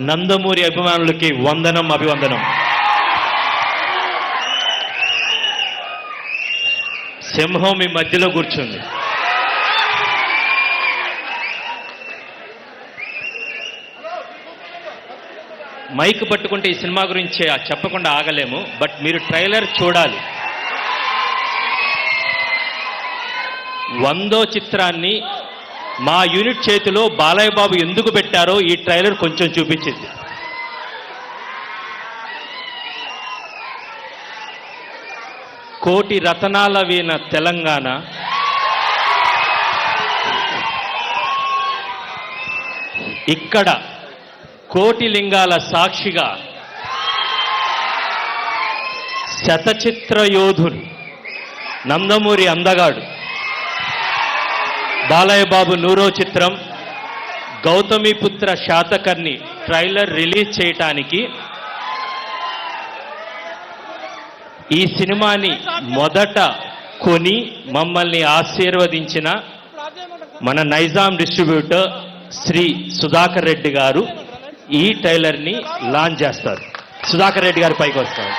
నందమూరి అభిమానులకి వందనం, అభివందనం. సింహం మీ మధ్యలో కూర్చుంది. మైక్ పట్టుకుంటే ఈ సినిమా గురించి చెప్పకుండా ఆగలేము. బట్ మీరు ట్రైలర్ చూడాలి. 100వ చిత్రాన్ని మా యూనిట్ చేతిలో బాలయ్య బాబు ఎందుకు పెట్టారో ఈ ట్రైలర్ కొంచెం చూపించింది. కోటి రతనాల వీణ తెలంగాణ, ఇక్కడ కోటి లింగాల సాక్షిగా శతచిత్ర యోధుడు నందమూరి అందగాడు బాలయ్య బాబు 100వ చిత్రం గౌతమిపుత్ర శాతకర్ణి ట్రైలర్ రిలీజ్ చేయటానికి ఈ సినిమాని మొదట కొని మమ్మల్ని ఆశీర్వదించిన మన నైజాం డిస్ట్రిబ్యూటర్ శ్రీ సుధాకర్ రెడ్డి గారు ఈ ట్రైలర్ని లాంచ్ చేస్తారు. సుధాకర్ రెడ్డి గారు పైకి వస్తారు.